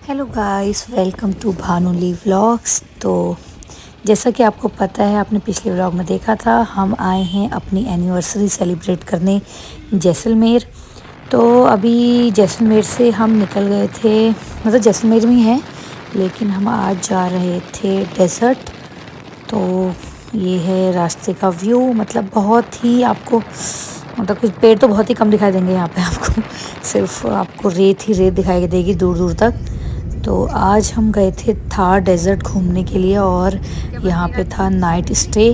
Hello guys, welcome to Bhanuli vlogs. तो जैसा कि आपको पता है, आपने पिछले व्लॉग में देखा था, हम आए हैं अपनी एनिवर्सरी सेलिब्रेट करने जैसलमेर। तो अभी जैसलमेर से हम निकल गए थे, मतलब जैसलमेर में ही हैं, लेकिन हम आज जा रहे थे डेजर्ट। तो ये है रास्ते का व्यू, मतलब बहुत ही आपको, मतलब कुछ पेड़ तो बहुत ही कम दिखाई देंगे यहाँ पे आपको सिर्फ आपको रेत ही रेत दिखाई देगी दूर दूर तक। तो आज हम गए थे थार डेजर्ट घूमने के लिए और यहाँ पे था नाइट स्टे।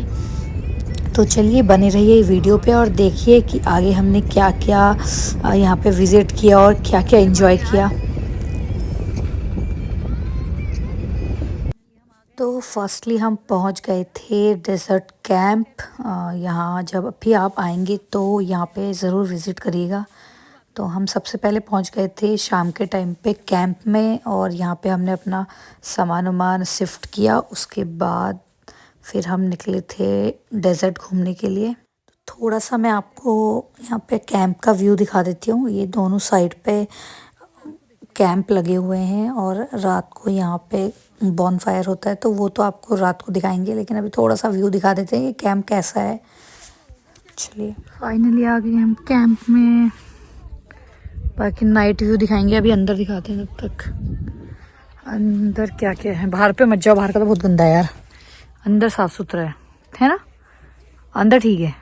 तो चलिए बने रहिए वीडियो पे और देखिए कि आगे हमने क्या क्या यहाँ पे विज़िट किया और क्या क्या एंजॉय किया। तो फर्स्टली हम पहुँच गए थे डेजर्ट कैंप। यहाँ जब भी आप आएंगे तो यहाँ पे ज़रूर विज़िट करिएगा। तो हम सबसे पहले पहुंच गए थे शाम के टाइम पे कैंप में, और यहाँ पे हमने अपना सामान वामान शिफ्ट किया। उसके बाद फिर हम निकले थे डेजर्ट घूमने के लिए। थोड़ा सा मैं आपको यहाँ पे कैंप का व्यू दिखा देती हूँ। ये दोनों साइड पे कैंप लगे हुए हैं और रात को यहाँ पे बॉन फायर होता है, तो वो तो आपको रात को दिखाएंगे, लेकिन अभी थोड़ा सा व्यू दिखा देते हैं कि कैंप कैसा है। चलिए फाइनली आ गए हम कैंप में। बाकी नाइट व्यू दिखाएंगे, अभी अंदर दिखाते हैं तब तक। अंदर क्या क्या है, बाहर पे मत जाओ, बाहर का तो बहुत गंदा है यार। अंदर साफ सुथरा है ना? अंदर ठीक है।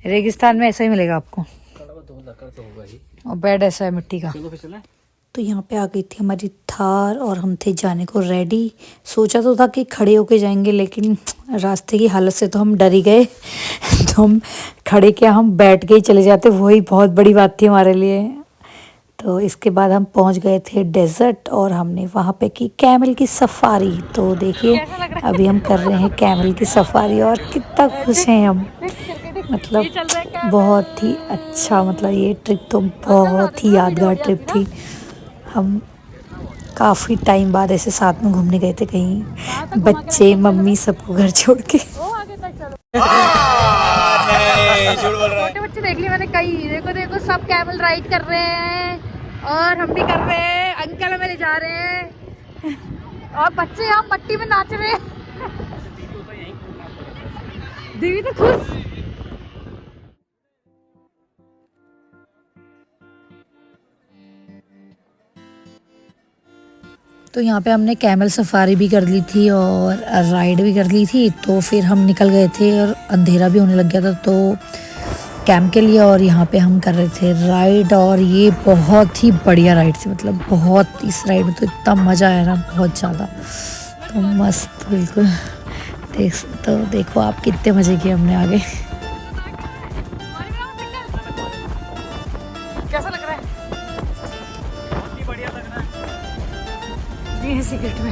रेगिस्तान में ऐसा ही मिलेगा आपको, और बेड ऐसा है मिट्टी का। तो यहाँ पे आ गई थी हमारी थार और हम थे जाने को रेडी। सोचा तो था कि खड़े होके जाएंगे, लेकिन रास्ते की हालत से तो हम डर ही गए तो हम खड़े क्या, हम बैठ के ही चले जाते, वही बहुत बड़ी बात थी हमारे लिए। तो इसके बाद हम पहुंच गए थे डेजर्ट और हमने वहाँ पे की कैमल की सफारी। तो देखिए अभी हम कर रहे हैं कैमल की सफारी और कितना खुश हैं हम। मतलब बहुत ही अच्छा, मतलब ये ट्रिप तो बहुत ही यादगार ट्रिप थी। हम काफ़ी टाइम बाद ऐसे साथ में घूमने गए थे कहीं, बच्चे मम्मी सबको घर छोड़ के। छोटे बच्चे देख लिए मैंने कई, देखो देखो सब कैमल राइड कर रहे हैं और हम भी कर रहे हैं। अंकल हमें ले जा रहे हैं और बच्चे यहाँ मट्टी में नाच रहे हैं। दीदी तो खुश। तो यहाँ पे हमने कैमल सफारी भी कर ली थी और राइड भी कर ली थी। तो फिर हम निकल गए थे और अंधेरा भी होने लग गया था तो कैंप के लिए, और यहाँ पे हम कर रहे थे राइड। और ये बहुत ही बढ़िया राइड थी, मतलब बहुत, इस राइड में तो इतना मज़ा आया ना, बहुत ज़्यादा। तो मस्त बिल्कुल। तो देखो आप कितने मज़े किए हमने आगे। कैसा लग रहा है? ये सिगरेट में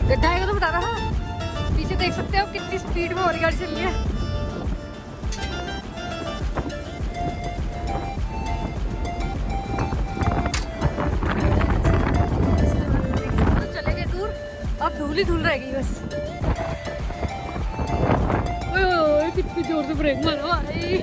गड्ढा है तो बता रहा। पीछे देख सकते हो कितनी स्पीड में और गाड़ी चल रही है। चले गए दूर, अब धूल ही धूल रहेगी बस। ओए कितनी जोर से ब्रेक मारा भाई।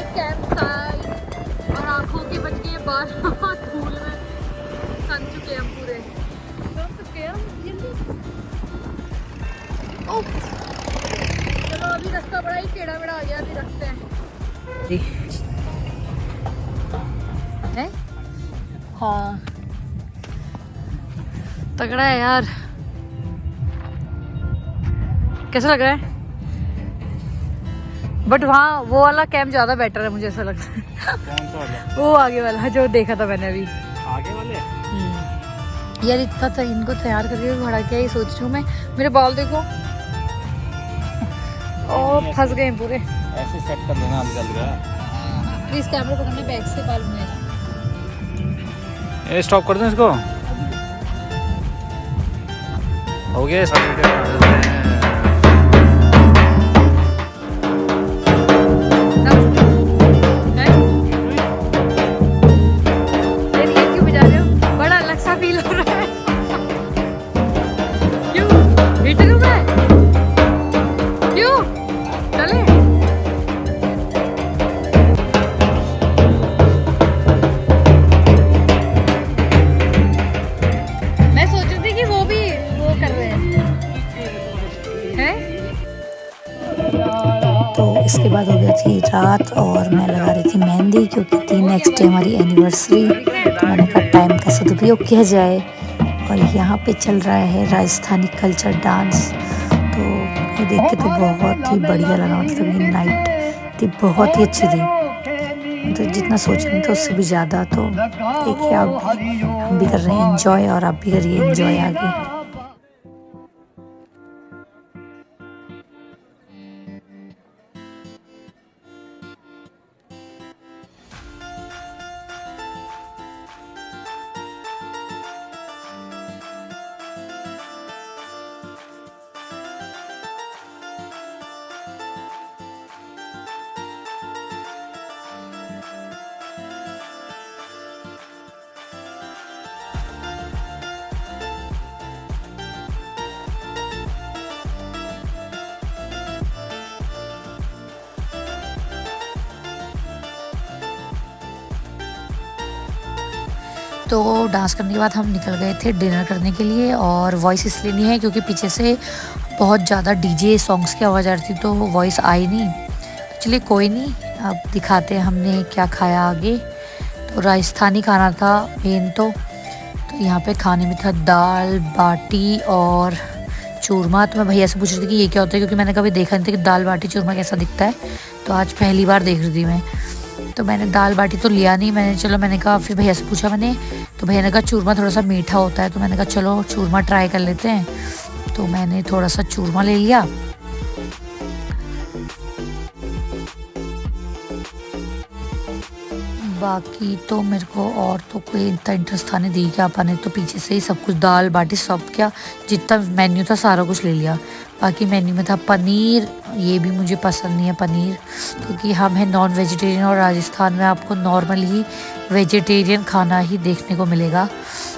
कैंप साइड और आंखों के बच गए बाल धूल में सन चुके हैं। भाई टेढ़ा मेढ़ा आ गया, अभी रखते हैं। हाँ तगड़ा है यार। कैसा लग रहा है? बट वहाँ वो वाला कैंप ज्यादा बेटर है मुझे ऐसा लगता है। कौन सा वाला? वो आगे वाला जो देखा था मैंने अभी। आगे वाले? यार इतना तो इनको तैयार करके खड़ा किया, ये सोच रही हूँ मैं। मेरे बाल देखो, ओ फंस गए पूरे। ऐसे सेट कर देना अभी जल्दी का। प्लीज कैमरा पकड़ने, बैक से बाल में। ये स्टॉप कर दें इसको। हो गया तो इसके बाद हो गया थी रात और मैं लगा रही थी मेहंदी, क्योंकि थी नेक्स्ट डे हमारी एनिवर्सरी। तो मैंने कहा टाइम का सदुपयोग किया जाए। और यहाँ पे चल रहा है राजस्थानी कल्चर डांस। तो ये देख के तो बहुत ही बढ़िया लगा, मतलब ये नाइट थी बहुत ही अच्छी थी, तो जितना सोच रहे थे उससे भी ज़्यादा। तो देखिए आप भी, हम भी कर रहे हैं एंजॉय और आप भी करिए एंजॉय आगे। तो डांस करने के बाद हम निकल गए थे डिनर करने के लिए। और वॉइस इसलिए नहीं है क्योंकि पीछे से बहुत ज़्यादा डीजे सॉन्ग्स की आवाज़ आ रही थी, तो वॉइस आई नहीं। चलिए कोई नहीं, अब दिखाते हैं हमने क्या खाया आगे। तो राजस्थानी खाना था मेन। तो यहाँ पे खाने में था दाल बाटी और चूरमा। तो मैं भैया से पूछ रही थी कि ये क्या होता है, क्योंकि मैंने कभी देखा नहीं था कि दाल बाटी चूरमा कैसा दिखता है। तो आज पहली बार देख रही थी मैं। तो मैंने दाल बाटी तो लिया नहीं, मैंने कहा, फिर भैया से पूछा मैंने, तो भैया ने कहा चूरमा थोड़ा सा मीठा होता है। तो मैंने कहा चलो चूरमा ट्राई कर लेते हैं। तो मैंने थोड़ा सा चूरमा ले लिया। बाकी तो मेरे को और तो कोई इतना इंटरेस्ट था नहीं, दी क्या पाने, तो पीछे से ही सब कुछ दाल बाटी सब क्या जितना मेन्यू था सारा कुछ ले लिया। बाकी मेन्यू में था पनीर, ये भी मुझे पसंद नहीं है पनीर, क्योंकि हम हैं नॉन वेजिटेरियन और राजस्थान में आपको नॉर्मल ही वेजिटेरियन खाना ही देखने को मिलेगा।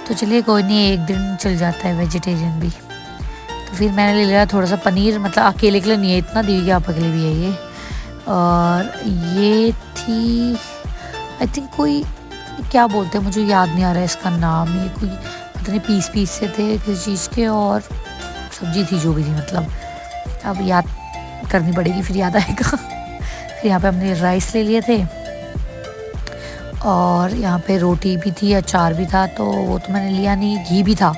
तो चलिए कोई नहीं, एक दिन चल जाता है वेजिटेरियन भी। तो फिर मैंने ले लिया थोड़ा सा पनीर, मतलब अकेले के लिए नहीं है इतना, दीदी के आपा के लिए भी है ये। और ये थी आई थिंक कोई क्या बोलते हैं, मुझे याद नहीं आ रहा है इसका नाम। ये कोई पता नहीं पीस से थे किसी चीज़ के, और सब्जी थी जो भी थी, मतलब अब याद करनी पड़ेगी फिर याद आएगा। फिर यहाँ पे हमने राइस ले लिए थे और यहाँ पे रोटी भी थी, अचार भी था। तो वो तो मैंने लिया नहीं, घी भी था,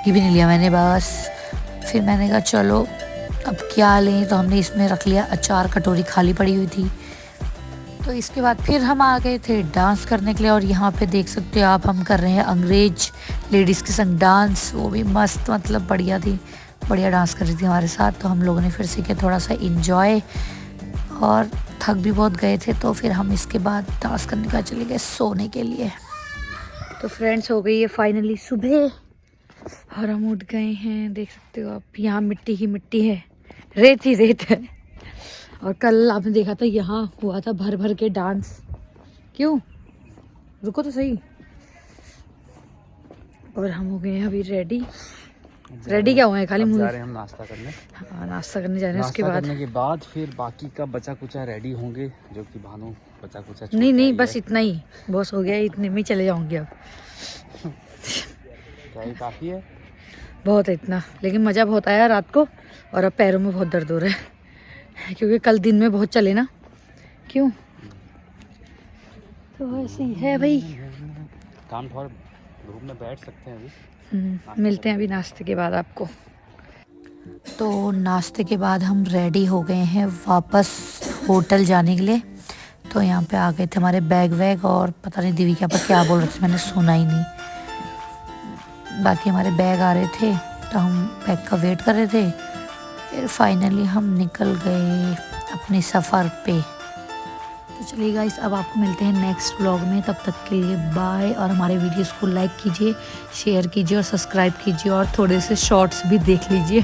घी भी नहीं लिया मैंने बस। फिर मैंने कहा चलो अब क्या लें, तो हमने इसमें रख लिया अचार, कटोरी खाली पड़ी हुई थी। तो इसके बाद फिर हम आ गए थे डांस करने के लिए। और यहाँ पे देख सकते हो आप, हम कर रहे हैं अंग्रेज लेडीज़ के संग डांस। वो भी मस्त, मतलब बढ़िया थी, बढ़िया डांस कर रही थी हमारे साथ। तो हम लोगों ने फिर से किया थोड़ा सा इंजॉय, और थक भी बहुत गए थे। तो फिर हम इसके बाद डांस करने का चले गए सोने के लिए। तो फ्रेंड्स हो गई है फाइनली सुबह और हम उठ गए हैं। देख सकते हो आप, यहाँ मिट्टी ही मिट्टी है, रेत ही रेत है। और कल आपने देखा था यहाँ हुआ था भर भर के डांस। क्यों, रुको तो सही। और हम हो गए हैं अभी रेडी क्या हुए हैं, खाली मुँह जा रहे हैं हम नाश्ता करने। हाँ नाश्ता करने जा रहे हैं। उसके बाद फिर बाकी का बचा कुचा रेडी होंगे, जो कि भानु बचा कुचा नहीं बस इतना ही बॉस हो गया, इतने में चले जाऊंगी अब। काफ़ी है, बहुत है इतना, लेकिन मज़ा बहुत आया रात को। और अब पैरों में बहुत दर्द हो रहा है। क्योंकि कल दिन में बहुत चले ना, क्यों? तो ऐसे ही है भाई। काम थोड़ा धूप में बैठ सकते हैं अभी। मिलते हैं अभी नाश्ते के बाद आपको। तो नाश्ते के बाद हम रेडी हो गए हैं वापस होटल जाने के लिए। तो यहाँ पे आ गए थे हमारे बैग वैग, और पता नहीं दीदी के यहाँ पर क्या बोल रहे थे, मैंने सुना ही नहीं। बाकी हमारे बैग आ रहे थे तो हम बैग का वेट कर रहे थे। फिर फाइनली हम निकल गए अपने सफ़र पे। तो चलिए गाइस, अब आपको मिलते हैं नेक्स्ट व्लॉग में। तब तक के लिए बाय, और हमारे वीडियोस को लाइक कीजिए, शेयर कीजिए और सब्सक्राइब कीजिए, और थोड़े से शॉर्ट्स भी देख लीजिए।